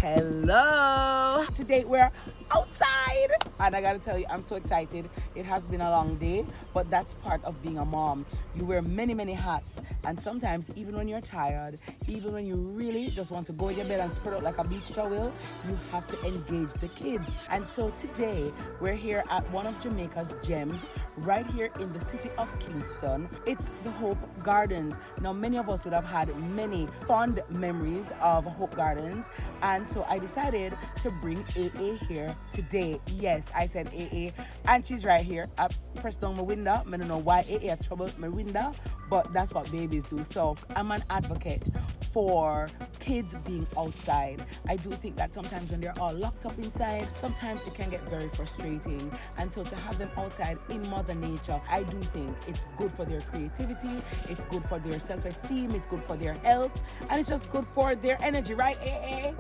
Hello! Today we're outside and I gotta tell you, I'm so excited. It has been a long day, but that's part of being a mom. You wear many hats, and sometimes even when you're tired, even when you really just want to go in your bed and spread out like a beach towel, you have to engage the kids. And so today we're here at one of Jamaica's gems, right here in the city of Kingston. It's the Hope Gardens. Now many of us would have had many fond memories of Hope Gardens, and so I decided to bring AA here today. Yes, I said AA, and she's right here. I pressed down my window. I don't know why AA had trouble with my window, but that's what babies do. So I'm an advocate for kids being outside. I do think that sometimes when they're all locked up inside, sometimes it can get very frustrating. And so to have them outside in Mother Nature, I do think it's good for their creativity, it's good for their self-esteem, it's good for their health, and it's just good for their energy, right, AA?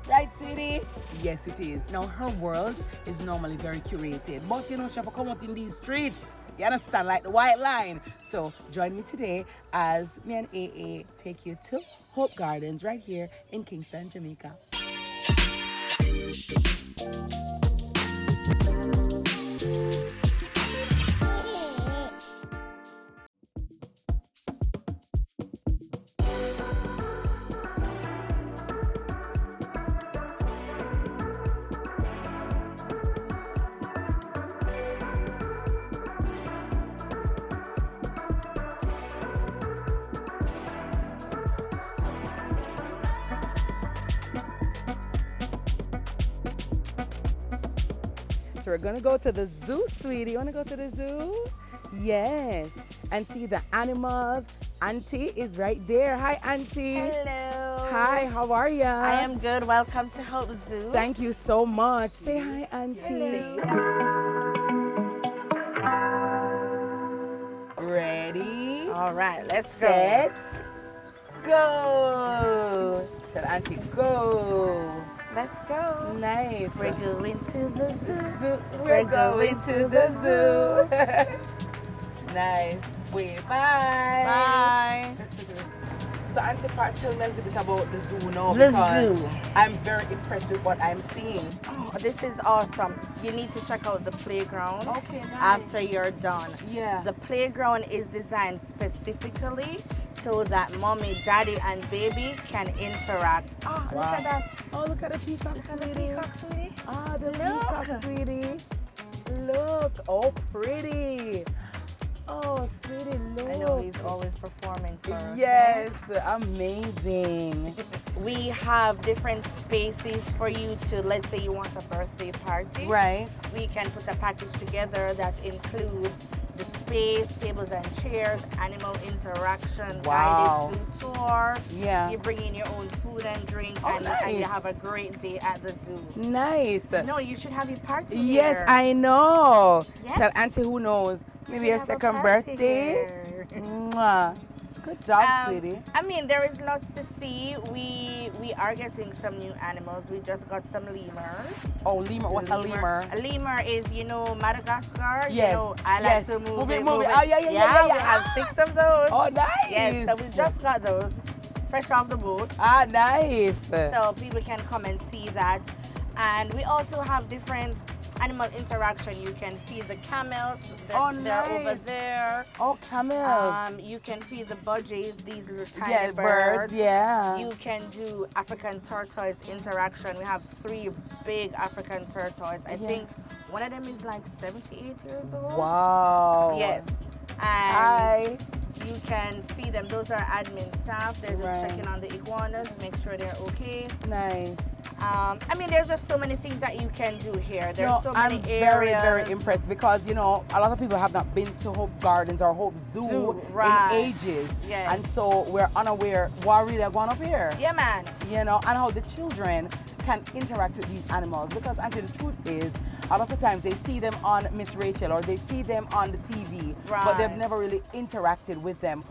Right, sweetie? Yes, it is. Now, her world is normally very curated, but you know, she have to come out in these streets. You understand, like the white line. So join me today as me and AA take you to Hope Gardens right here in Kingston, Jamaica. So we're gonna go to the zoo, sweetie. You wanna go to the zoo? Yes. And see the animals. Auntie is right there. Hi, Auntie. Hello. Hi, how are ya? I am good. Welcome to Hope Zoo. Thank you so much. Say hi, Auntie. Hello. Ready? All right, let's Set. Go. Tell Auntie, go. Let's go. Nice. We're going to the zoo. We're going to the zoo. Nice. Wait, bye. Bye. So Auntie Pat, tell me a little bit about the zoo now, The because zoo. I'm very impressed with what I'm seeing. Oh, this is awesome. You need to check out the playground Okay, nice. after you're done. Yeah. The playground is designed specifically so that mommy, daddy, and baby can interact. Oh, Wow. look at that. Oh, look at the peacock, Look at the sweetie. peacock, sweetie. Ah, the Look. peacock, sweetie. Look. Oh, pretty. Oh, sweetie, look. I know he's always performing for us. Yes, amazing. We have different spaces for you to, let's say you want a birthday party. Right. We can put a package together that includes the space, tables and chairs, animal interaction, Wow. guided zoo tour. Yeah. You bring in your own food and drink, Oh, and you nice. have a great day at the zoo. Nice. No, you should have your party Yes, here. I know. Yes. Tell Auntie who knows. Maybe You your should have a second party birthday. here. Mwah. Good job, sweetie. I mean, there is lots to see. We are getting some new animals. We just got some lemurs. Oh, lemur. What's a lemur? A lemur is, you know, Madagascar. Yes, You know, I like yes. to move Move it. it, move it. Oh, yeah. We have 6 of those. Oh, nice. Yes, so we just got those fresh off the boat. Ah, nice. So people can come and see that. And we also have different animal interaction. You can feed the camels. They're over nice. there. Oh, camels. You can feed the budgies, these little tiny Yeah, birds, yeah. You can do African tortoise interaction. We have 3 big African tortoise. I Yeah. think one of them is like 78 years old. Wow. Yes. And Hi. you can feed them. Those are admin staff. They're just Right. checking on the iguanas, make sure they're okay. Nice. I mean, there's just so many things that you can do here. There's No, so many I'm areas. very impressed because, you know, a lot of people have not been to Hope Gardens or Hope Zoo right. in ages. Yes. And so we're unaware what really are going up here. Yeah, man. You know, and how the children can interact with these animals. Because, Auntie, the truth is, a lot of times they see them on Miss Rachel or they see them on the TV, but they've Right. never really interacted with them.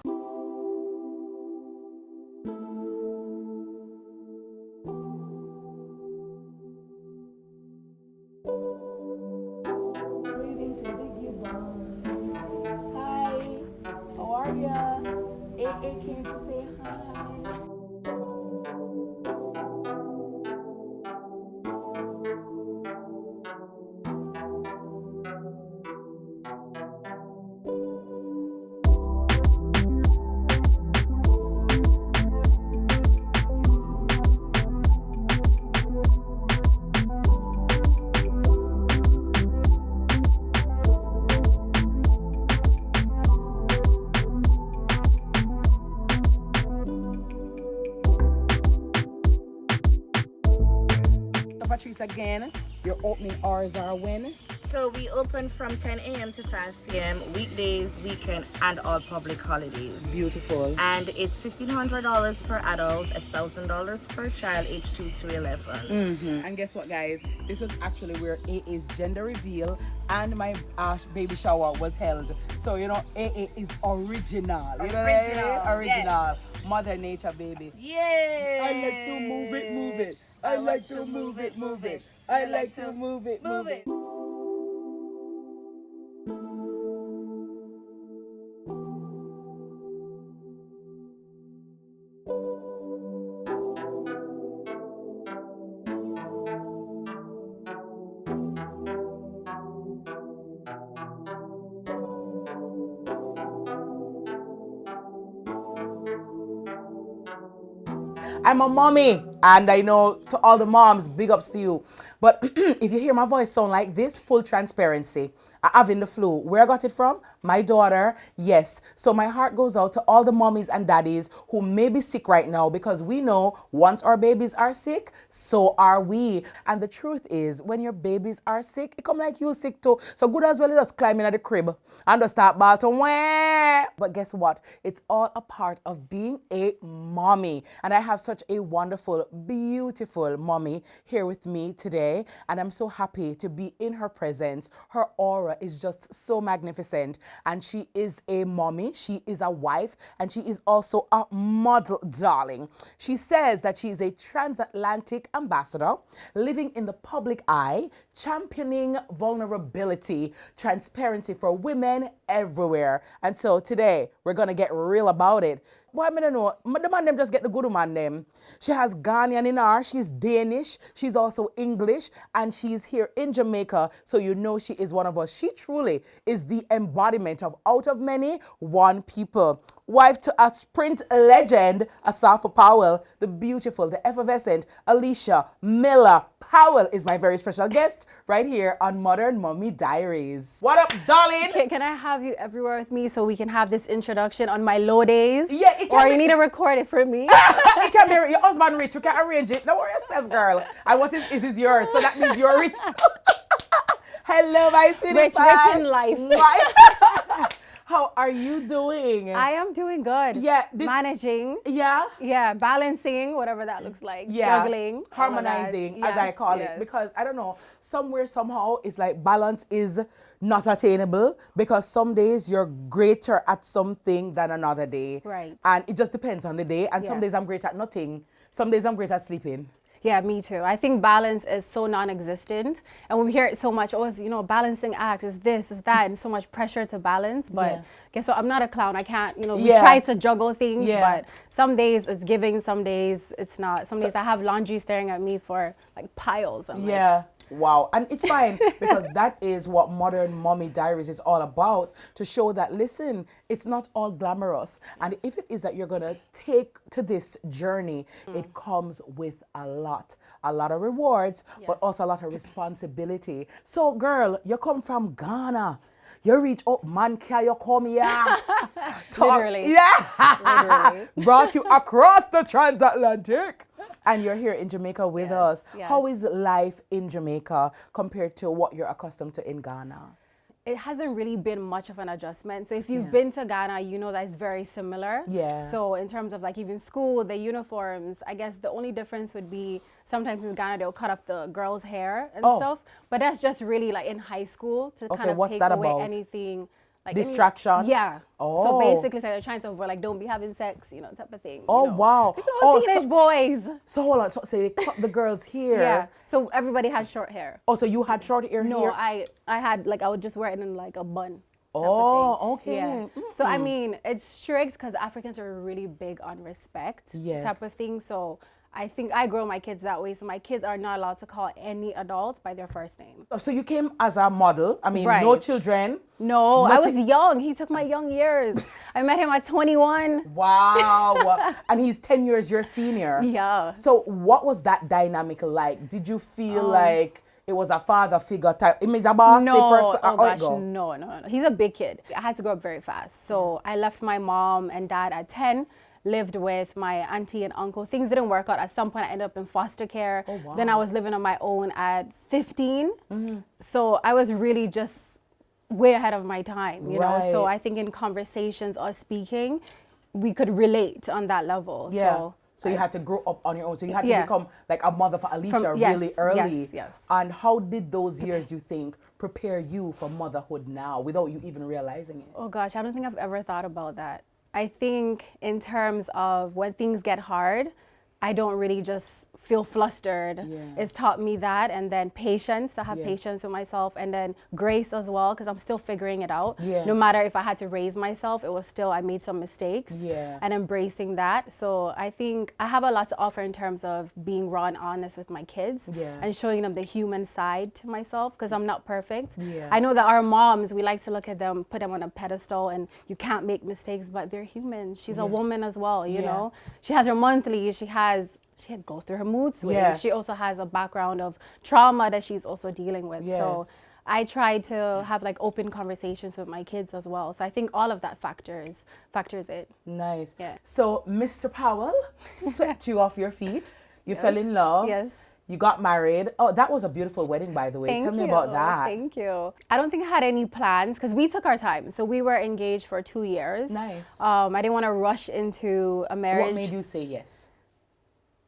Hi, how are ya? AA came to say hi. Patrice, again, your opening hours are when? So we open from 10 a.m. to 5 p.m. weekdays, weekend, and all public holidays. Beautiful. And it's $1,500 per adult, $1,000 per child, age 2 to 11. And guess what, guys? This was actually where AA's gender reveal and my baby shower was held. So, you know, AA is original. You know what I mean? Original. Yes. Mother Nature, baby. Yay! I like to move it, move it. I like to move it, move it. I like to move it, move it. I'm a mommy, and I know to all the moms, big ups to you. But if you hear my voice sound like this, full transparency, I have in the flu. Where I got it from? My daughter. Yes. So my heart goes out to all the mommies and daddies who may be sick right now, because we know once our babies are sick, so are we. And the truth is, when your babies are sick, it come like you sick too. So good as well just climb in at the crib and just start battling. But guess what? It's all a part of being a mommy. And I have such a wonderful, beautiful mommy here with me today. And I'm so happy to be in her presence. Her aura is just so magnificent. And she is a mommy, she is a wife, and she is also a model, darling. She says that she is a transatlantic ambassador, living in the public eye, championing vulnerability, transparency for women everywhere. And so today, we're going to get real about it. Boy, I don't know. The man them just get the good man them. She has Ghanaian in her. She's Danish. She's also English. And she's here in Jamaica. So you know she is one of us. She truly is the embodiment of out of many, one people. Wife to a sprint legend, Asafa Powell. The beautiful, the effervescent Alyshia Miller-Powell is my very special guest right here on Modern Mommy Diaries. What up, darling? Can I have you everywhere with me so we can have this introduction on my low days? Yeah, it can or be. You need to record it for me. It can be your husband rich. You can arrange it. Don't worry yourself, girl. And what is yours? So that means you're rich too. Hello, my sweetie Rich in life. How are you doing? I am doing good. Yeah. Managing. Yeah. Yeah. Balancing, whatever that looks like. Yeah. Juggling. Harmonizing, Yes, as I call yes. it. Because I don't know, somewhere, somehow, it's like balance is not attainable, because some days you're greater at something than another day. Right. And it just depends on the day. And some Yeah. days I'm great at nothing. Some days I'm great at sleeping. Yeah, me too. I think balance is so non-existent, and we hear it so much. Oh, it's, you know, balancing act is this, is that, and so much pressure to balance. But Yeah. guess what? I'm not a clown. I can't. You know, we Yeah. try to juggle things, Yeah. but some days it's giving, some days it's not. Some days I have laundry staring at me for like piles. I'm Yeah. Wow. And it's fine, because that is what Modern Mommy Diaries is all about, to show that, listen, it's not all glamorous. And if it is that you're going to take to this journey, it comes with a lot of rewards, but also a lot of responsibility. So, girl, you come from Ghana. You reach up, man, can you come here? Literally. Yeah. Literally. Brought you across the transatlantic. And you're here in Jamaica with us. yes. How is life in Jamaica compared to what you're accustomed to in Ghana? It hasn't really been much of an adjustment. So if you've been to Ghana, you know that it's very similar. Yeah. So in terms of like even school, the uniforms, I guess the only difference would be sometimes in Ghana they'll cut off the girls' hair and stuff. But that's just really like in high school to kind of what's take that away about? anything. Like Distraction? Yeah. Oh. So basically, so they're trying to avoid like don't be having sex, you know, type of thing. Oh, you know. wow. It's all Oh, teenage boys. So hold on. So they cut the girls here. Yeah. So everybody had short hair. Oh, so you had short hair No, here? I had like I would just wear it in like a bun. type of Oh, thing. okay. Yeah. So I mean, it's strict because Africans are really big on respect Yes. type of thing. So I think I grow my kids that way. So my kids are not allowed to call any adult by their first name. So you came as a model. I mean, Right. no children. No, I was Nothing- young. He took my young years. I met him at 21. Wow. And he's 10 years your senior. Yeah. So what was that dynamic like? Did you feel like it was a father figure type? It means a bossy No, person? oh Or it gosh, go? no. He's a big kid. I had to grow up very fast. So I left my mom and dad at 10. lived with my auntie and uncle. Things didn't work out. At some point, I ended up in foster care. Oh, wow. Then I was living on my own at 15. So I was really just way ahead of my time, you know. So I think in conversations or speaking, we could relate on that level. Yeah. So you had to grow up on your own. So you had to become like a mother for Alyshia really early. Yes. And how did those years, you think, prepare you for motherhood now without you even realizing it? Oh gosh, I don't think I've ever thought about that. I think in terms of when things get hard, I don't really just feel flustered. It's taught me that, and then patience, to have patience with myself, and then grace as well, because I'm still figuring it out. No matter if I had to raise myself, it was still, I made some mistakes, and embracing that. So I think I have a lot to offer in terms of being raw and honest with my kids, and showing them the human side to myself, because I'm not perfect. I know that our moms, we like to look at them, put them on a pedestal, and you can't make mistakes, but they're human. She's a woman as well, you know. She has her monthly, she goes through her mood swings. She also has a background of trauma that she's also dealing with. So I try to have like open conversations with my kids as well. So I think all of that factors it. Nice. Yeah. So Mr. Powell swept you off your feet. You fell in love. Yes. You got married. Oh, that was a beautiful wedding, by the way. Tell me about that. Thank you. I don't think I had any plans because we took our time. So we were engaged for 2 years. Nice. I didn't want to rush into a marriage. What made you say yes?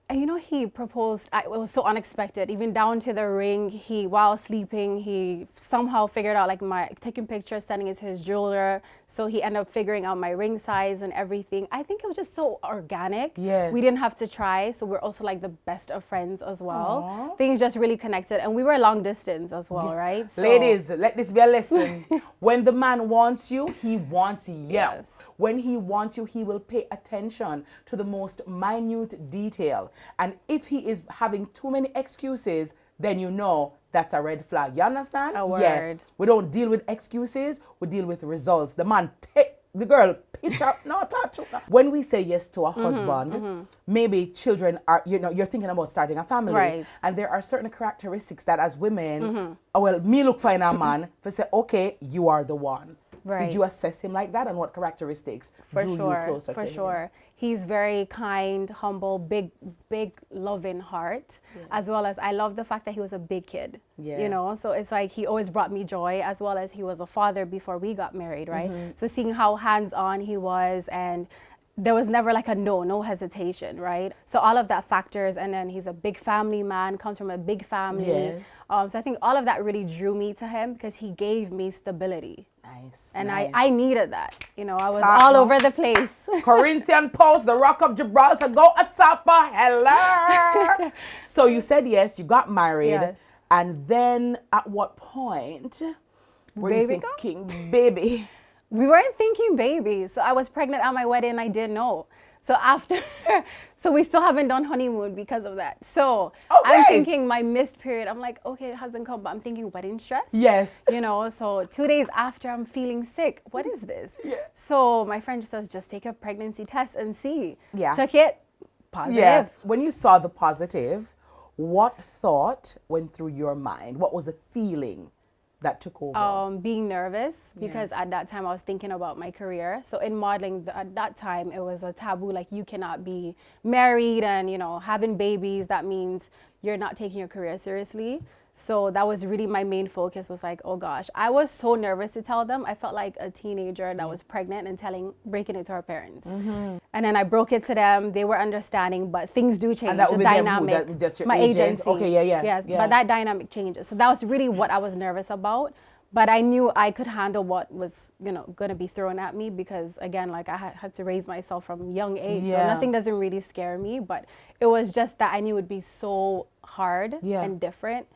And you know, he proposed, it was so unexpected, even down to the ring. While sleeping, he somehow figured out, like, taking pictures, sending it to his jeweler. So he ended up figuring out my ring size and everything. I think it was just so organic. Yes. We didn't have to try. So we're also like the best of friends as well. Aww. Things just really connected. And we were long distance as well, right? So, ladies, let this be a lesson. When the man wants you, he wants you. Yes. When he wants you, he will pay attention to the most minute detail. And if he is having too many excuses, then you know that's a red flag. You understand? A word. Yeah. We don't deal with excuses. We deal with results. The man take the girl picture. No, touch. When we say yes to a husband, maybe children are, you know, you're thinking about starting a family. Right. And there are certain characteristics that as women, well, me look for in a man to say, okay, you are the one. Right. Did you assess him like that, and what characteristics drew you closer to him? For sure. He's very kind, humble, big, loving heart, as well as I love the fact that he was a big kid. You know, so it's like he always brought me joy, as well as he was a father before we got married, right? So seeing how hands-on he was, and there was never like a no hesitation, right? So all of that factors, and then he's a big family man, comes from a big family. So I think all of that really drew me to him because he gave me stability. Nice. And nice. I needed that. You know, I was all over the place. Corinthian Post, the Rock of Gibraltar, go Asafa, hello. So you said yes, you got married. And then at what point were you thinking baby? We weren't thinking baby. So I was pregnant at my wedding and I didn't know. So so we still haven't done honeymoon because of that. So I'm thinking my missed period, I'm like, okay, it hasn't come, but I'm thinking wedding stress. Yes. You know, so 2 days after I'm feeling sick. What is this? So my friend just says, just take a pregnancy test and see. Took it, positive. When you saw the positive, what thought went through your mind? What was the feeling that took over? Being nervous, because at that time I was thinking about my career. So in modeling, at that time, it was a taboo, like you cannot be married and, you know, having babies. That means you're not taking your career seriously. So that was really my main focus, was like, oh gosh, I was so nervous to tell them. I felt like a teenager that was pregnant and breaking it to her parents. And then I broke it to them. They were understanding, but things do change. And that the would dynamic, be that's your my agent. agency. Okay, Yes, but that dynamic changes. So that was really what I was nervous about. But I knew I could handle what was, you know, going to be thrown at me, because again, like I had to raise myself from a young age. So nothing doesn't really scare me, but it was just that I knew it would be so hard and different,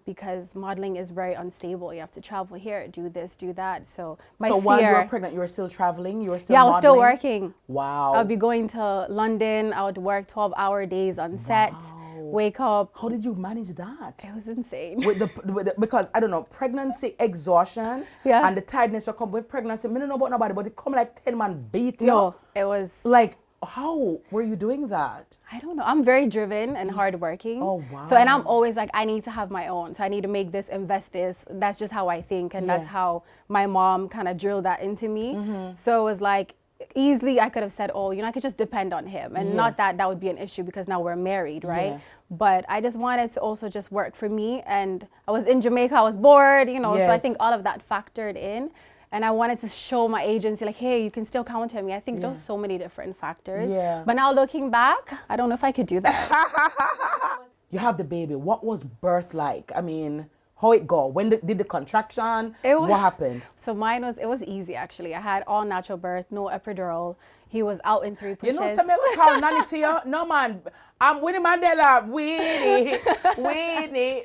because modeling is very unstable. You have to travel here, do this, do that. So while you were pregnant, you were still traveling? You were still modeling? I was still working. Wow. I would be going to London. I would work 12-hour days on set. Wake up. How did you manage that? It was insane. Because I don't know, pregnancy exhaustion and the tiredness that come with pregnancy. I don't know about nobody, but it come like 10 man beat you. No, it was like, how were you doing that? I don't know. I'm very driven and hardworking. Oh wow. So, and I'm always like, I need to have my own. So I need to make this, invest this. That's just how I think, and that's how my mom kind of drilled that into me. So it was like, easily I could have said, oh, I could just depend on him. And not that would be an issue because now we're married, right? Yeah. But I just wanted to also just work for me. And I was in Jamaica, I was bored, so I think all of that factored in. And I wanted to show my agency, like, hey, you can still count on me. I think there's so many different factors. Yeah. But now looking back, I don't know if I could do that. You have the baby. What was birth like? I mean, how it go? When did the contraction? What happened? So it was easy, actually. I had all natural birth, no epidural. He was out in 3 pushes. You know, some people call Nanny to you. No, man. I'm Winnie Mandela. Winnie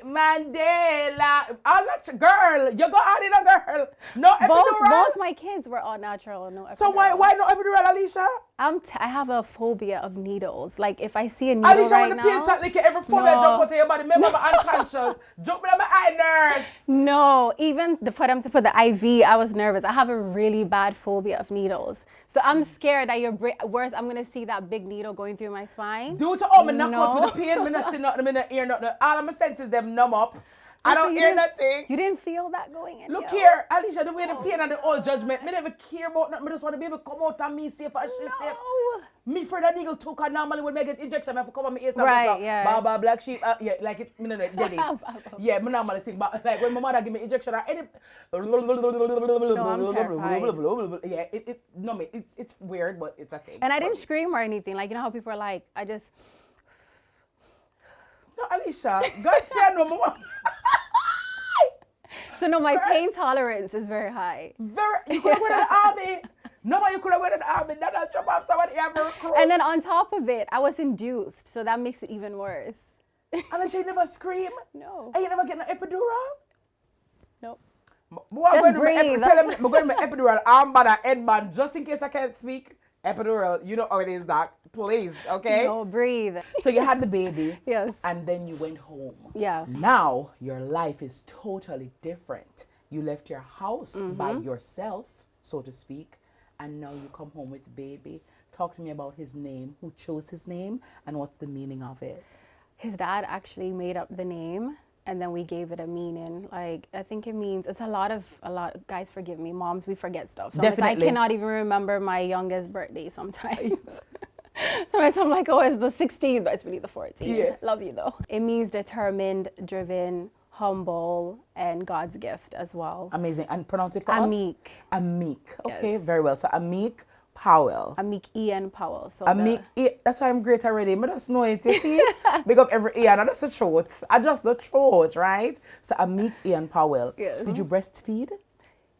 Mandela. I'm not your girl. You go out in a girl. No epidural. Both my kids were all natural, no epidural. So why no epidural, Alyshia? I have a phobia of needles. Like if I see a needle Alyshia, right when the now. pain start licking every phobia jump out of your body. Remember my unconscious. Jump in my eye, nurse. No, even for them to put the IV, I was nervous. I have a really bad phobia of needles. So I'm scared that worse, I'm going to see that big needle going through my spine. Due to all my knock out with the pain, I not see nothing, I not hear nothing. All of my senses, them numb up. I don't hear nothing. You didn't feel that going in? Look here, Alyshia, the way the pain and the old judgment, me never care about nothing. I just want to be able to come out and me safe and she safe. Me for that needle took, and normally when I get injection, I have to come on my ears. Right, yeah. Baba, black sheep, yeah, like it, me no, dead it. Yeah, me normally sing, but like when my mother give me injection, or any. No, I'm terrified. Yeah, it's weird, but it's a thing. And I didn't scream or anything. Like, you know how people are like, I just. No, Alyshia, God tell no more. So no, my pain tolerance is very high. You could have went to the army. No, you could have went to the army. That I'll chop off somebody ever. And then on top of it, I was induced, so that makes it even worse. Alyshia, you never scream? No. And you never get an epidural? Nope. Just breathe. Tell them I'm going to my epidural, armband and headband, just in case I can't speak. Epidural, you know how it is, doc. Please, okay? No, breathe. So you had the baby. Yes. And then you went home. Yeah. Now your life is totally different. You left your house by yourself, so to speak, and now you come home with the baby. Talk to me about his name. Who chose his name, and what's the meaning of it? His dad actually made up the name, and then we gave it a meaning. Like, I think it means, it's a lot, guys forgive me, moms, we forget stuff. Definitely. I cannot even remember my youngest birthday sometimes. Sometimes I'm like, oh, it's the 16th, but it's really the 14th. Yeah. Love you though. It means determined, driven, humble, and God's gift as well. Amazing. And pronounce it for Amik. us. Amik. Okay, Yes. very well. So Amik Powell. Amik Ian Powell. So Amik, that's why I'm great already. I just know it. You see it? Big up every Ian. I just the truth. I just the truth, right? So Amik Ian Powell. Yes. Did you breastfeed?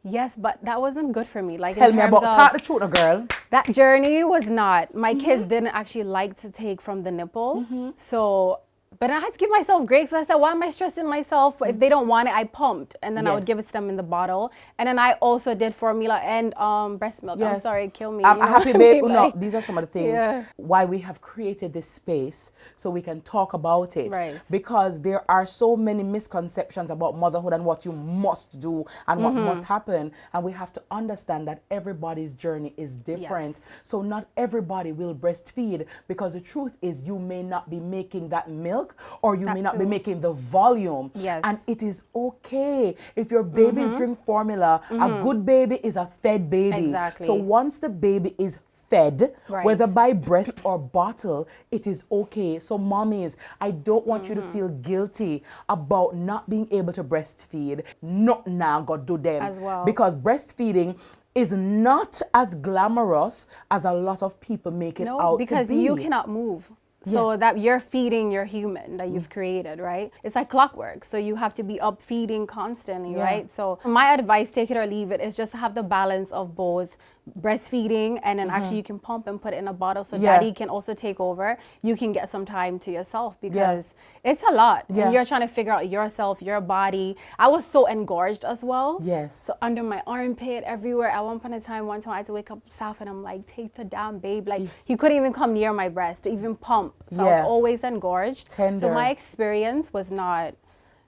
Yes, but that wasn't good for me. Like, Tell in me terms about, of, talk the truth, girl. that journey was not. My kids didn't actually like to take from the nipple. So, but I had to give myself grace. So I said, why am I stressing myself? If they don't want it, I pumped. And then I would Yes. give it to them in the bottle. And then I also did formula and breast milk. I'm Yes. sorry, kill me. I'm you know happy, what I babe. mean? No, Like, these are some of the things Yeah. why we have created this space so we can talk about it. Right. Because there are so many misconceptions about motherhood and what you must do and what must happen. And we have to understand that everybody's journey is different. Yes. So not everybody will breastfeed, because the truth is you may not be making that milk, or you may not be too. making the volume. Yes. And it is okay. If your babies drink formula, a good baby is a fed baby. Exactly. So once the baby is fed, Right. whether by breast or bottle, it is okay. So mommies, I don't want you to feel guilty about not being able to breastfeed. Not now, God do them. As well. Because breastfeeding is not as glamorous as a lot of people make it out because to be. you cannot move. So that you're feeding your human that you've created, right? It's like clockwork. So you have to be up feeding constantly, right? So my advice, take it or leave it, is just to have the balance of both breastfeeding and then actually you can pump and put it in a bottle so daddy can also take over. You can get some time to yourself because it's a lot. And you're trying to figure out yourself, your body. I was so engorged as well. Yes. So under my armpit, everywhere. At one point in time, I had to wake up Saf and I'm like, take the damn babe. Like, he couldn't even come near my breast to even pump. So I was always engorged. Tender. So my experience was not.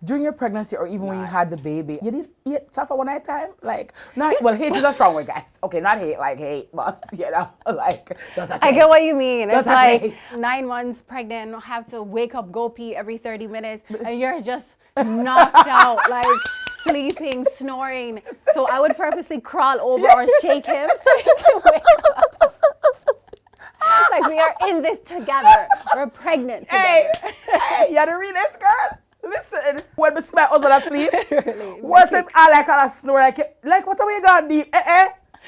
During your pregnancy or even when you had the baby, you did eat tougher one at a time? Like, not, well, hate is a strong word, guys. Okay, not hate like hate, but, you know, like, I get what you mean. It's Don't like touch me. 9 months pregnant, have to wake up, go pee every 30 minutes, and you're just knocked out, like sleeping, snoring. So I would purposely crawl over or shake him so he can wake up. Like, we are in this together. We're pregnant together. Hey, you're the realest girl. Listen, when we smell husband asleep, Literally. wasn't I like a snore like what are we gonna do?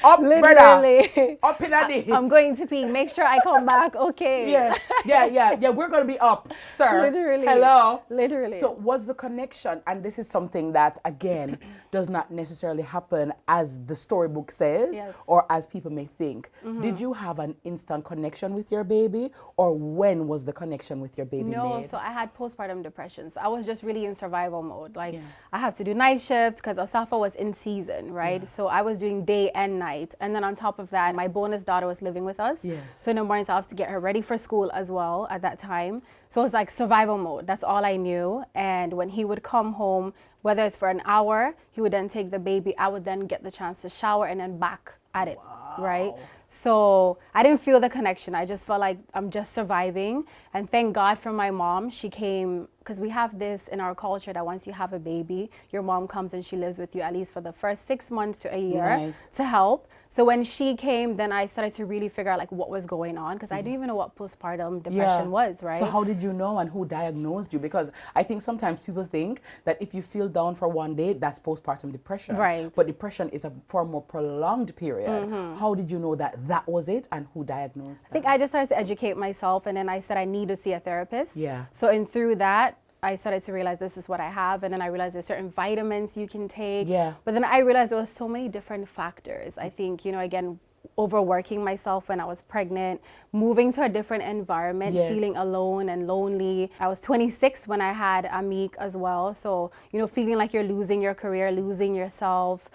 Up, Literally. brother. Up in a days. I'm going to pee. Make sure I come back. Okay. Yeah. We're gonna be up, sir. Literally. Hello. Literally. So was the connection, and this is something that again does not necessarily happen as the storybook says, Yes. or as people may think. Did you have an instant connection with your baby, or when was the connection with your baby No, made? so I had postpartum depression. So I was just really in survival mode. Like, I have to do night shifts because Asafa was in season, right? So I was doing day and night. And then on top of that, my bonus daughter was living with us. Yes. So in the mornings, I have to get her ready for school as well at that time. So it was like survival mode. That's all I knew. And when he would come home, whether it's for an hour, he would then take the baby. I would then get the chance to shower and then back at it, right? So I didn't feel the connection. I just felt like I'm just surviving. And thank God for my mom. She came, because we have this in our culture that once you have a baby, your mom comes and she lives with you at least for the first 6 months to a year to help. So when she came, then I started to really figure out like what was going on, because I didn't even know what postpartum depression was, right? So how did you know, and who diagnosed you? Because I think sometimes people think that if you feel down for one day, that's postpartum depression. Right. But depression is a far more prolonged period. How did you know that that was it, and who diagnosed that? I think I just started to educate myself, and then I said I need to see a therapist. Yeah. So and through that, I started to realize this is what I have, and then I realized there's certain vitamins you can take. Yeah. But then I realized there was so many different factors. I think, again, overworking myself when I was pregnant, moving to a different environment, feeling alone and lonely. I was 26 when I had Amik as well. So, feeling like you're losing your career, losing yourself,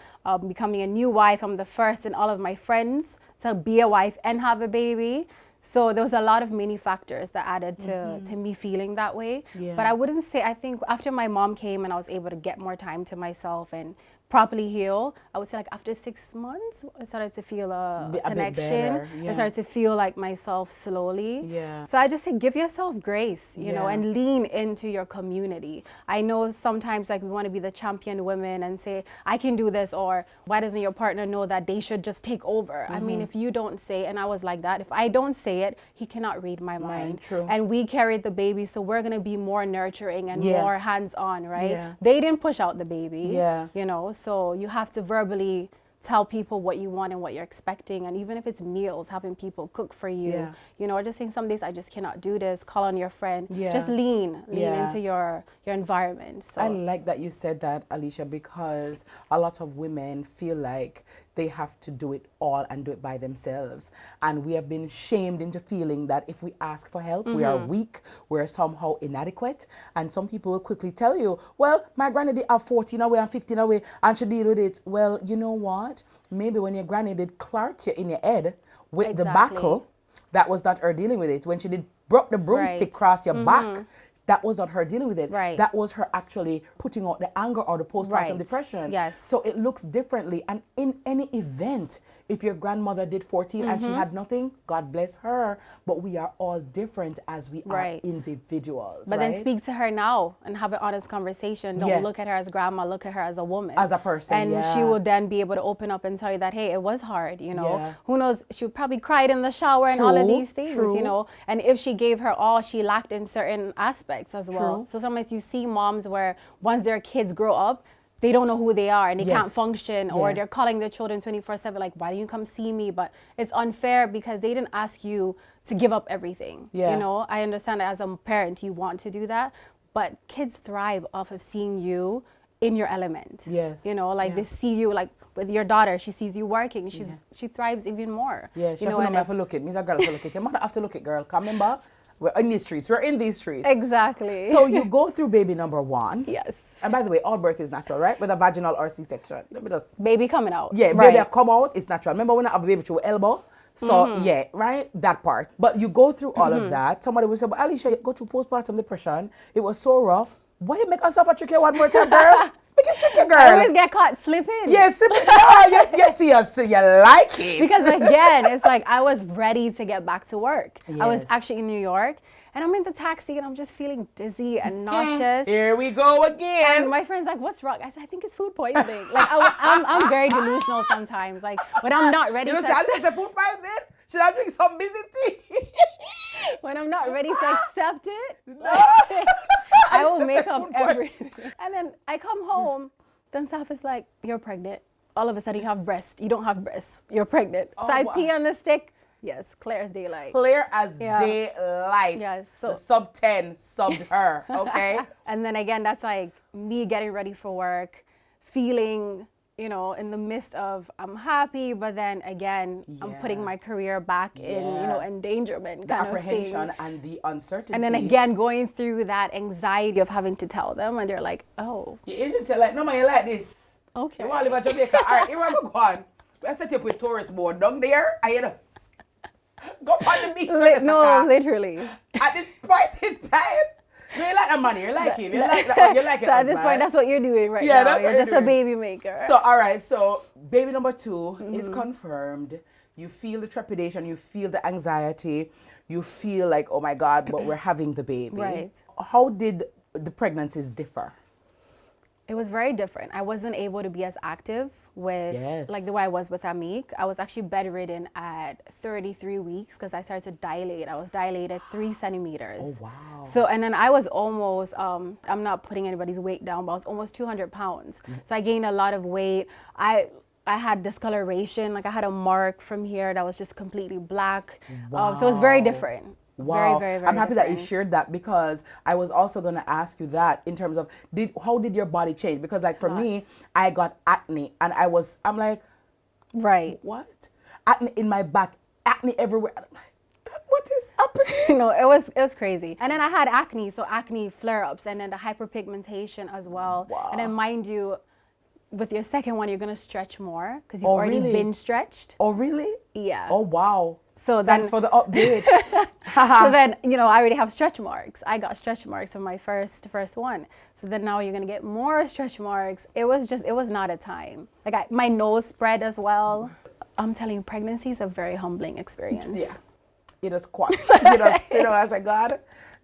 becoming a new wife. I'm the first in all of my friends to be a wife and have a baby. So there was a lot of many factors that added to me feeling that way. Yeah. But I wouldn't say, I think after my mom came and I was able to get more time to myself and properly heal, I would say like after 6 months, I started to feel a connection. better, I started to feel like myself slowly. Yeah. So I just say give yourself grace, you know, Yeah. and lean into your community. I know sometimes like we want to be the champion women and say, I can do this, or why doesn't your partner know that they should just take over? I mean, if you don't say, and I was like that, if I don't say it, he cannot read my mind. True. And we carried the baby, so we're going to be more nurturing and more hands-on, right? Yeah. They didn't push out the baby, Yeah. so you have to verbally tell people what you want and what you're expecting. And even if it's meals, having people cook for you, or just saying some days I just cannot do this, call on your friend. Just lean into your environment. So I like that you said that, Alyshia, because a lot of women feel like they have to do it all and do it by themselves. And we have been shamed into feeling that if we ask for help, we are weak, we're somehow inadequate. And some people will quickly tell you, well, my granny did have 14 away and 15 away and she deal with it. Well, you know what? Maybe when your granny did clarity in your head with the buckle, that was not her dealing with it. When she did broke the broomstick across your back, that was not her dealing with it. Right. That was her actually putting out the anger or the postpartum depression. Yes. So it looks differently. And in any event, if your grandmother did 14 and she had nothing, God bless her. But we are all different as we are individuals. But then speak to her now and have an honest conversation. Don't look at her as grandma, look at her as a woman. As a person, And she will then be able to open up and tell you that, hey, it was hard, Who knows, she probably cried in the shower and all of these things, And if she gave her all, she lacked in certain aspects as well. So sometimes you see moms where once their kids grow up, they don't know who they are and they can't function, or they're calling their children 24/7 like, why do you come see me? But it's unfair because they didn't ask you to give up everything. I understand that as a parent you want to do that, but kids thrive off of seeing you in your element. They see you like with your daughter, she sees you working, she thrives even more. She have to look at me. A girl have to look at your mother have to look at, girl. Come remember, we're in these streets. We're in these streets. Exactly. So you go through baby number 1. Yes. And by the way, all birth is natural, right? Whether vaginal or C-section. Let me just... Baby coming out. Yeah, baby come out, it's natural. Remember when I have a baby through elbow? So right? That part. But you go through all of that. Somebody will say, but Alyshia, you go through postpartum depression. It was so rough. Why you make us suffer tricky one more time, girl? Make it tricky, girl. I always get caught slipping. Yes, you see us, so you like it. Because again, it's like I was ready to get back to work. I was actually in New York, And I'm in the taxi and I'm just feeling dizzy and nauseous. Here we go again. And my friend's like, what's wrong? I said, I think it's food poisoning. Like, I'm very delusional sometimes. Like, when I'm not ready You know, I said food poisoning. Should I drink some busy tea? when I'm not ready to accept it, No. I will make up everything. And then I come home, then Safa's like, you're pregnant. All of a sudden you have breast. You don't have breasts. You're pregnant. Oh, so I wow. pee on the stick. Yes, clear as daylight. Clear as Yeah. daylight. Yes, the sub 10 subbed her, okay? And then again, that's like me getting ready for work, feeling, you know, in the midst of I'm happy, but then again, I'm putting my career back in, you know, endangerment. The kind apprehension of thing. and the uncertainty. And then again, going through that anxiety of having to tell them, and they're like, oh, Your agent said, like, no, man, you like this. okay. You want to live in Jamaica? All right, here we go on. We set you up with tourist board down there, and you know, go on the beach. No, literally. At this point in time, no, you like the money, you like him, you like that, you like it. So at this point, that's what you're doing right Yeah, now. that's what You're just you're a doing. baby maker. So, all right, so baby number 2 is confirmed. You feel the trepidation, you feel the anxiety, you feel like, oh my God, but we're having the baby. Right. How did the pregnancies differ? It was very different. I wasn't able to be as active with like the way I was with Amik. I was actually bedridden at 33 weeks because I started to dilate. I was dilated 3 centimeters. Oh, wow. So, and then I was almost, I'm not putting anybody's weight down, but I was almost 200 pounds. So I gained a lot of weight. I had discoloration, like I had a mark from here that was just completely black. So it was very different. Wow. Very, very I'm happy that you different. shared that, because I was also going to ask you that in terms of how did your body change? Because like for me, I got acne and I'm like, Right. what? Acne in my back, acne everywhere. I'm like, what is happening? No, it was crazy. And then I had acne, so acne flare-ups, and then the hyperpigmentation as well. Wow. And then mind you, with your second one, you're gonna stretch more because you've Oh, already really? been stretched. Oh, really? Yeah. Oh, wow. So Thanks then, for the update. so then, you know, I already have stretch marks. I got stretch marks from my first one. So then now you're gonna get more stretch marks. It was not a time. Like my nose spread as well. I'm telling you, pregnancy is a very humbling experience. Yeah. You just squat. You just sit down and say, God,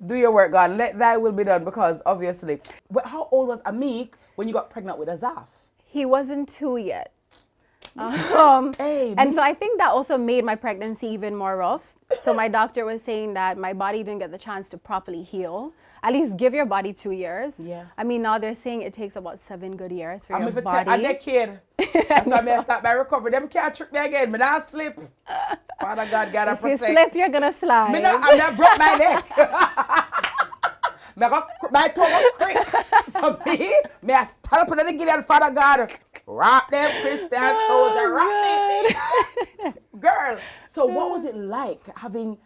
do your work, God. Let thy will be done, because obviously. But how old was Amik when you got pregnant with Azaf? He wasn't 2 yet. Hey, And so I think that also made my pregnancy even more rough. So my doctor was saying that my body didn't get the chance to properly heal. At least give your body 2 years. Yeah. I mean, now they're saying it takes about 7 good years for your I'm body. a decade. That's why I start my recovery. Them can't trick me again. Me not slip. Father God, gotta If you protect. slip, you're gonna slide. I not broke my neck. My toe got creak. So me I stand up and then get Father God. Rock them Christian soldier. Rock me. Girl, so what was it like having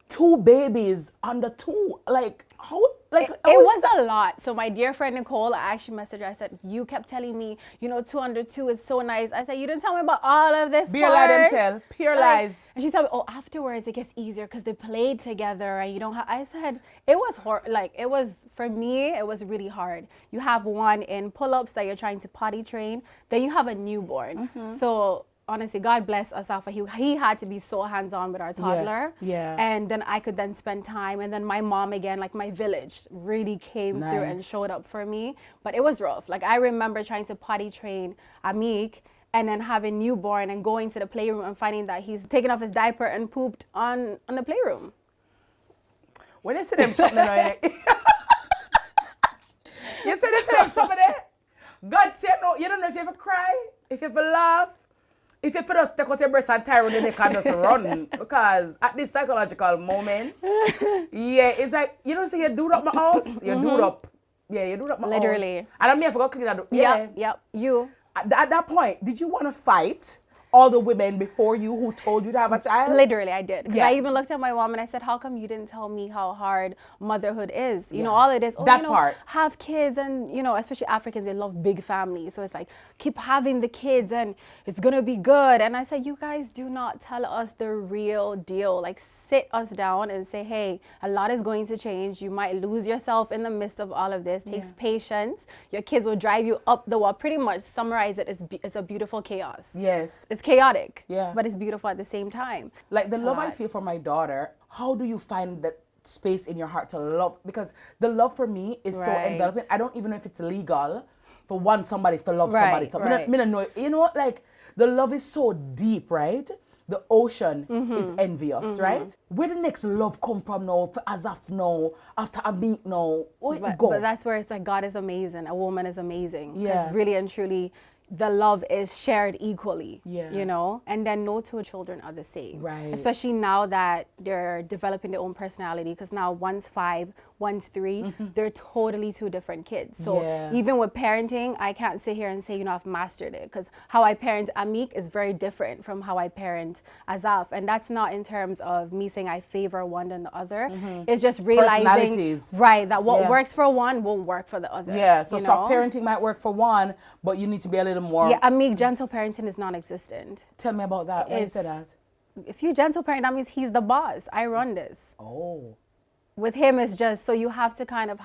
2 babies under 2? Like, how? Like, It was a lot. So my dear friend Nicole, I actually messaged her. I said, you kept telling me, you know, 2 under 2 is so nice. I said, you didn't tell me about all of this. Be a lie them tell. Pure lies. And she said, oh, afterwards it gets easier because they played together and you don't have. I said, it was it was, for me, it was really hard. You have one in pull-ups that you're trying to potty train. Then you have a newborn. So honestly, God bless Asafa. He had to be so hands-on with our toddler. Yeah. And then I could then spend time. And then my mom, again, like my village really came through and Nice. showed up for me. But it was rough. Like I remember trying to potty train Amik and then having newborn and going to the playroom and finding that he's taken off his diaper and pooped on the playroom. When you see them something there, you see them something there? God said no, you don't know if you ever cry, if you ever laugh, if you ever just take out your breast and tie around the neck and just run. Because at this psychological moment, it's like, you know, say you do up my house, you do up. Yeah, you do up my house. Literally. And I mean, I forgot to clean that. Yeah. Yep. You. At that point, did you want to fight all the women before you who told you to have a child? Literally, I did. 'Cause Yeah. I even looked at my mom and I said, how come you didn't tell me how hard motherhood is? You know, all it is, That part. have kids and, you know, especially Africans, they love big families. So it's like, keep having the kids and it's going to be good. And I said, you guys do not tell us the real deal. Like, sit us down and say, hey, a lot is going to change. You might lose yourself in the midst of all of this. It takes patience. Your kids will drive you up the wall. Pretty much summarize it, it's a beautiful chaos. Yes. It's chaotic, Yeah. but it's beautiful at the same time. Like the It's a love I lot. feel for my daughter, how do you find that space in your heart to love, because the love for me is so Right. enveloping. I don't even know if it's legal for somebody to love Right, somebody. So right. me no know, you know what, like the love is so deep, right? The ocean is envious, right? Where the next love come from now, for Asaf now, after a beat now, where it go? But that's where it's like God is amazing, a woman is amazing. Yeah. Because really and truly, the love is shared equally. Yeah. You know? And then no two children are the same. Right. Especially now that they're developing their own personality. Because now one's 5, one's 3. They're totally 2 different kids. So Yeah. even with parenting, I can't sit here and say, you know, I've mastered it. Because how I parent Amik is very different from how I parent Azaf. And that's not in terms of me saying I favor one than the other. It's just realizing, Personalities. right, that what Yeah. works for one won't work for the other. Yeah, so you soft know? parenting might work for one, but you need to be a little more. Yeah, Amik, gentle parenting is non-existent. Tell me about that. Why you It's- say that? If you gentle parent, that means he's the boss. I run this. Oh. With him, it's just, so you have to kind of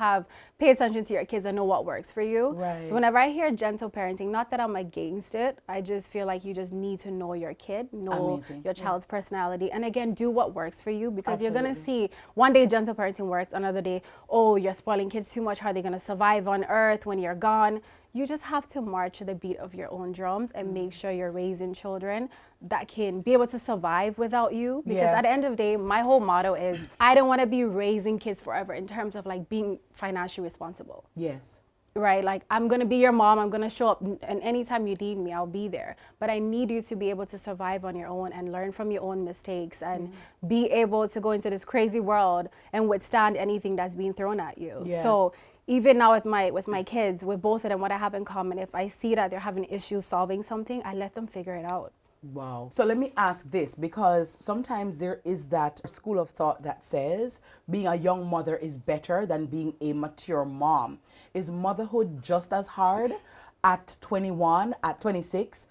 pay attention to your kids and know what works for you. Right. So whenever I hear gentle parenting, not that I'm against it, I just feel like you just need to know your kid, know Amazing. your child's personality, and again, do what works for you, because you're going to Absolutely. see one day gentle parenting works, another day, oh, you're spoiling kids too much. How are they going to survive on earth when you're gone? You just have to march to the beat of your own drums and make sure you're raising children that can be able to survive without you. Because Yeah. at the end of the day, my whole motto is I don't want to be raising kids forever in terms of like being financially responsible. Yes. Right? Like, I'm going to be your mom. I'm going to show up. And anytime you need me, I'll be there. But I need you to be able to survive on your own and learn from your own mistakes and be able to go into this crazy world and withstand anything that's being thrown at you. Yeah. So even now with my kids, with both of them, what I have in common, if I see that they're having issues solving something, I let them figure it out. Wow. So let me ask this, because sometimes there is that school of thought that says being a young mother is better than being a mature mom. Is motherhood just as hard at 21, at 26,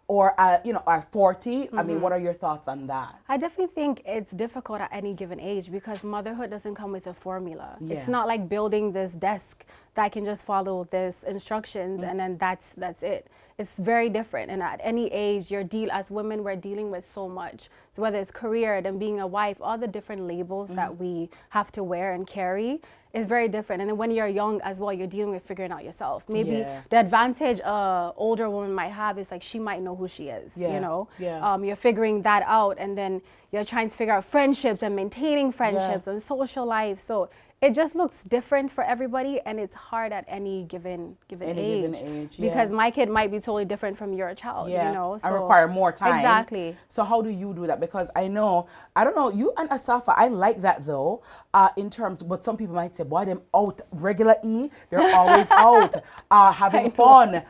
or at, at 40? I mean, what are your thoughts on that? I definitely think it's difficult at any given age because motherhood doesn't come with a formula. Yeah. It's not like building this desk that can just follow this instructions and then that's it. It's very different, and at any age, as women, we're dealing with so much. So whether it's career, then being a wife, all the different labels that we have to wear and carry is very different. And then when you're young as well, you're dealing with figuring out yourself. Maybe Yeah. the advantage a older woman might have is like she might know who she is. Yeah. You know, Yeah. you're figuring that out, and then you're trying to figure out friendships and maintaining friendships and social life. So it just looks different for everybody, and it's hard at any given age. Yeah. Because my kid might be totally different from your child, Yeah, you know. and require more time. Exactly. So how do you do that? Because I don't know, you and Asafa, I like that though, in terms, but some people might say, boy, them out regular they're always out, having fun.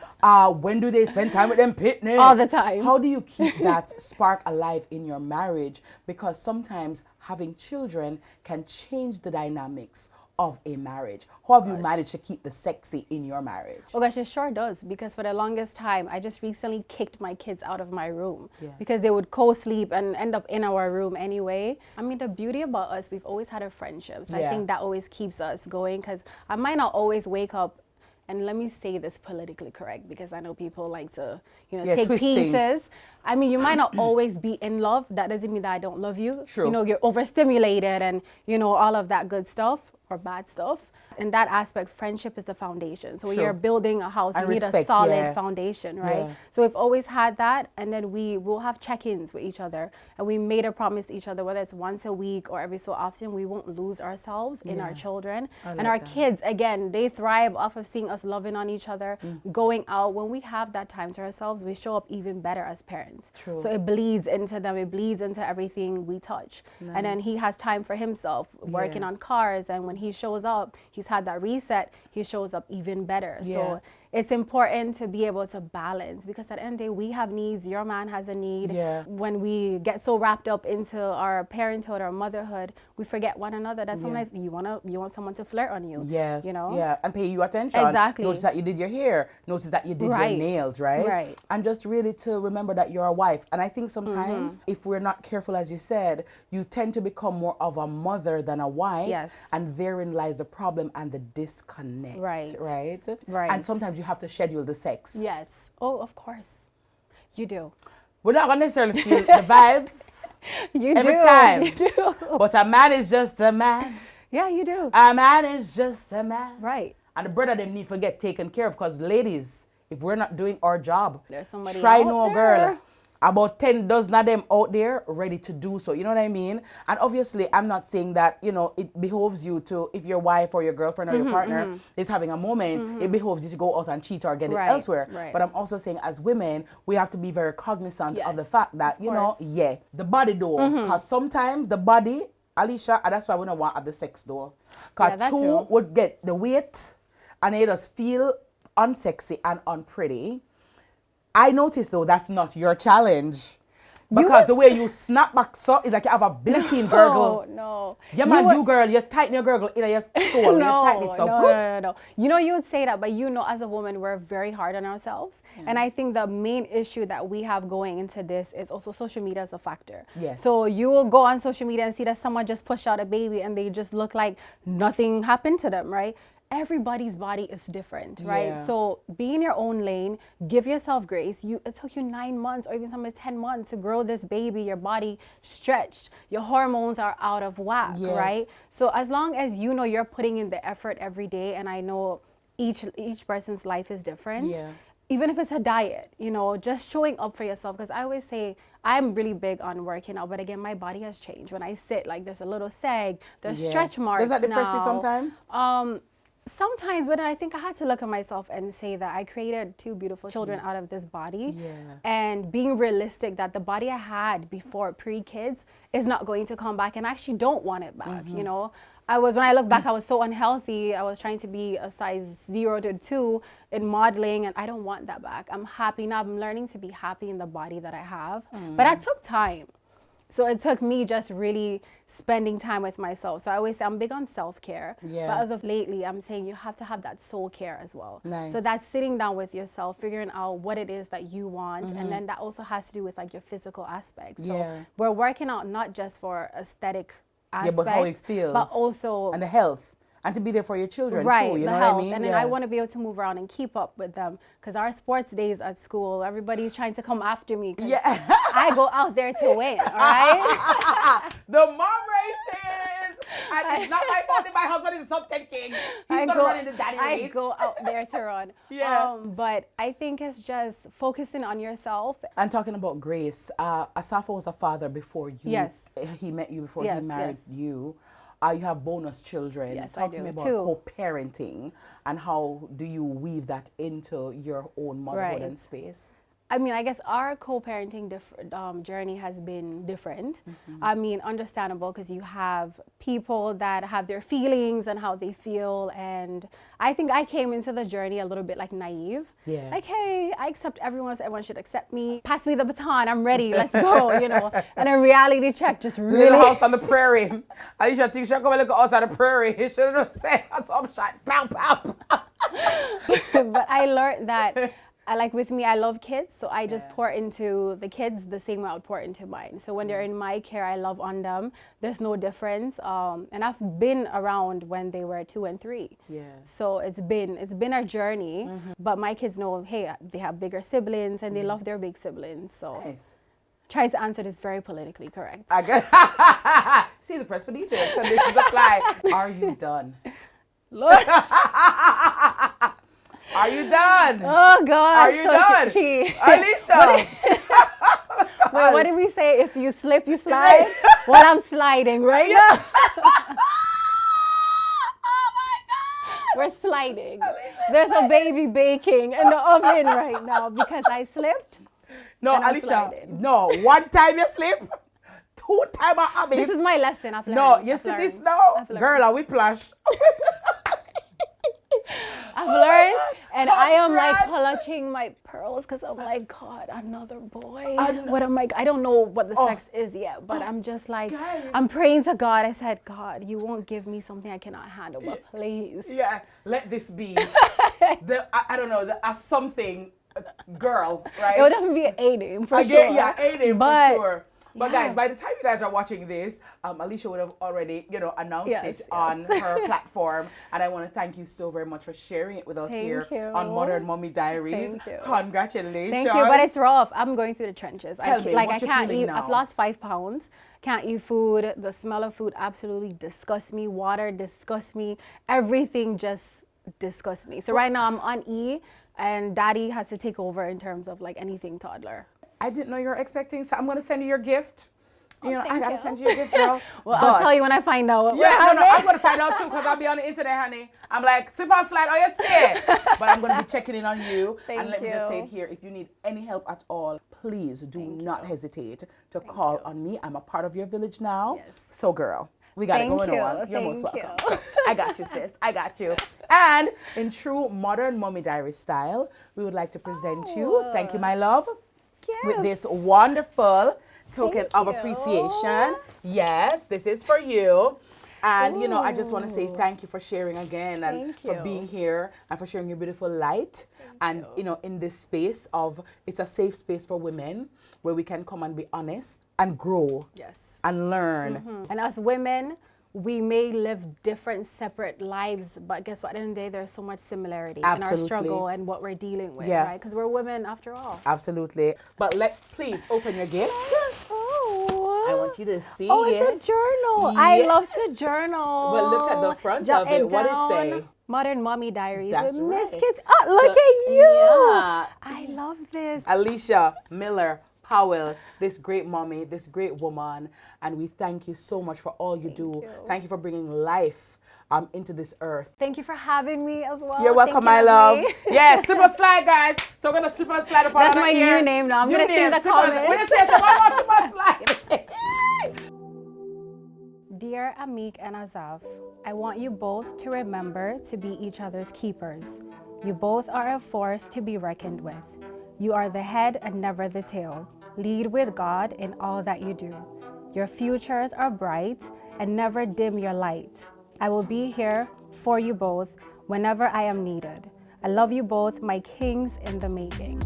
When do they spend time with them picnic? All the time. How do you keep that spark alive in your marriage? Because sometimes having children can change the dynamics of a marriage. How have you managed to keep the sexy in your marriage? Oh gosh, it sure does, because for the longest time, I just recently kicked my kids out of my room Yeah. because they would co-sleep and end up in our room anyway. I mean, the beauty about us, we've always had a friendship. So I Yeah. think that always keeps us going, because I might not always wake up, and let me say this politically correct, because I know people like to, take twist pieces. things. I mean, you might not always be in love. That doesn't mean that I don't love you. True. You're overstimulated and, all of that good stuff or bad stuff. In that aspect, friendship is the foundation. So when True. you're building a house, And you need a respect, solid yeah. foundation, right? Yeah. So we've always had that, and then we will have check-ins with each other, and we made a promise to each other, whether it's once a week or every so often, we won't lose ourselves in our Yeah. children. I And like our that. kids, again, they thrive off of seeing us loving on each other, going out. When we have that time to ourselves, we show up even better as parents. True. So it bleeds into them, it bleeds into everything we touch. And then he has time for himself, working Yeah. on cars, and when he shows up, he's had that reset, he shows up even better. Yeah. So it's important to be able to balance, because at the end of the day, we have needs, your man has a need. Yeah. When we get so wrapped up into our parenthood or motherhood, we forget one another, that sometimes you want someone to flirt on you. Yes. You know? Yeah, and pay you attention. Exactly. Notice that you did your hair. Notice that you did Right. your nails, right? Right. And just really to remember that you're a wife. And I think sometimes if we're not careful, as you said, you tend to become more of a mother than a wife. Yes. And therein lies the problem and the disconnect. Right. Right. Right. And sometimes you have to schedule the sex. Yes. Oh, of course. You do. we're not gonna necessarily feel the vibes You every do. time. You do. But a man is just a man. Yeah, you do. A man is just a man. Right. And the brother them need to get taken care of, because ladies, if we're not doing our job, There's somebody try out no there. girl. About 10 dozen of them out there ready to do so. You know what I mean? And obviously, I'm not saying that, you know, it behoves you to, if your wife or your girlfriend or your partner is having a moment, it behoves you to go out and cheat or get it elsewhere. Right. But I'm also saying, as women, we have to be very cognizant of the Yes, fact that, you know, the body though. Because sometimes the body, Alyshia, and that's why we don't want to have the sex though. Because that two too. would get the weight and it just feel unsexy and unpretty. I noticed though that's not your challenge, because the way you snap back so is like you have a built-in gurgle. No. Yeah, man, you girl, you tighten your gurgle in your soul. You tighten it so. No. You know, you would say that, but you know, as a woman, we're very hard on ourselves. And I think the main issue that we have going into this is also social media as a factor. Yes. So you will go on social media and see that someone just pushed out a baby and they just look like nothing happened to them, right? Everybody's body is different, right? Yeah. So be in your own lane, give yourself grace. It took you 9 months or even sometimes 10 months to grow this baby, your body stretched, your hormones are out of whack, right? So as long as you know you're putting in the effort every day, and I know each person's life is different, even if it's a diet, you know, just showing up for yourself. Because I always say, I'm really big on working out, but again, my body has changed. When I sit, like there's a little sag, there's stretch marks. Does that depress you now. sometimes? Sometimes, but I think I had to look at myself and say that I created 2 beautiful children out of this body. And being realistic that the body I had before pre-kids is not going to come back, and I actually don't want it back, you know. When I look back, I was so unhealthy. I was trying to be a size 0 to 2 in modeling, and I don't want that back. I'm happy now. I'm learning to be happy in the body that I have. But that took time. So it took me just really spending time with myself. So I always say I'm big on self-care. But as of lately, I'm saying you have to have that soul care as well. So that's sitting down with yourself, figuring out what it is that you want. And then that also has to do with like your physical aspects. So we're working out not just for aesthetic aspects, but how it feels. but also... And the health. And to be there for your children right, too, you the know health. what I mean? And then I want to be able to move around and keep up with them, because our sports days at school, everybody's trying to come after me. I go out there to win, all right? The mom races! And it's not my fault that my husband is a sub-10 king. He's not running the daddy race. I go out there to run. But I think it's just focusing on yourself. And talking about grace, Asafa was a father before you. Yes. He met you before he married you. You have bonus children. Yes, Talk I to me do. about 2. co-parenting and how do you weave that into your own motherhood and space? I mean, I guess our co-parenting journey has been different. I mean, understandable, because you have people that have their feelings and how they feel. And I think I came into the journey a little bit like naive. Like, hey, I accept everyone, so everyone should accept me. Pass me the baton, I'm ready, let's go, you know. And a reality check just really... Little house on the prairie. Alyshia thinks she'll come and look at us on the prairie. He should have said some shot. Pow, pow. But I learned that... like with me, I love kids, so I just pour into the kids the same way I would pour into mine. So when they're in my care, I love on them. There's no difference. And I've been around when they were 2 and 3. So it's been a journey. But my kids know, hey, they have bigger siblings and they love their big siblings. So trying to answer this very politically correct. I guess. See the press for details. Conditions apply. Are you done? Lord. Are you done? Oh God! Are you done? Alyshia! Wait, what did we say? If you slip, you slide? Well, I'm sliding right now. Oh my God! We're sliding. There's a baby baking in the oven right now because I slipped. No, Alyshia. No, one time you slip, 2 times I have it. This is my lesson. I've learned. No, you see this now? Girl, are we plush? I've learned, and I am like clutching my pearls because I'm like, God, another boy. What am I? I don't know what the sex is yet, but I'm just like, I'm praying to God. I said, God, you won't give me something I cannot handle, but please. Yeah, let this be I don't know, something girl, right? It would definitely be an A name for sure. Yeah, A name for sure. But guys, by the time you guys are watching this, Alyshia would have already, announced it on her platform. And I want to thank you so very much for sharing it with us here on Modern Mommy Diaries. Thank you. Congratulations. Thank you, but it's rough. I'm going through the trenches. Tell me, I can't eat. I've lost 5 pounds. Can't eat food. The smell of food absolutely disgusts me. Water disgusts me. Everything just disgusts me. So right now I'm on E, and Daddy has to take over in terms of like anything toddler. I didn't know you were expecting, so I'm going to send you your gift. I got to send you your gift, girl. Well, I'll tell you when I find out. I'm going to find out too, because I'll be on the internet, honey. I'm like, slip on slide, you stay. But I'm going to be checking in on you. And let me just say it here, if you need any help at all, please do not hesitate to call on me. I'm a part of your village now. Yes. So girl, we got it going on. You're most welcome. So, I got you, sis. I got you. And in true Modern Mommy Diary style, we would like to present you, thank you, my love, with this wonderful token of appreciation. Yes, this is for you. And, I just want to say thank you for sharing again and for being here and for sharing your beautiful light. And, in this space it's a safe space for women where we can come and be honest and grow and learn. And as women, we may live different, separate lives, but guess what? At the end of the day, there's so much similarity in our struggle and what we're dealing with, right? Because we're women after all. Absolutely. But please open your gift. I want you to see it. Oh, it's a journal. I love to journal. But look at the front of it. What does it say? Modern Mommy Diaries That's with Miss right. Kids. Oh, look at you. Yeah. I love this. Alyshia Miller-Powell, this great mommy, this great woman, and we thank you so much for all you do. Thank you for bringing life into this earth. Thank you for having me as well. You're welcome, my love. Yes, slip and slide, guys. So we're gonna slip and slide upon That's my new name now. I'm gonna say in the comments. We're gonna say someone slip and slide. Dear Amik and Azaf, I want you both to remember to be each other's keepers. You both are a force to be reckoned with. You are the head and never the tail. Lead with God in all that you do. Your futures are bright and never dim your light. I will be here for you both whenever I am needed. I love you both, my kings in the making.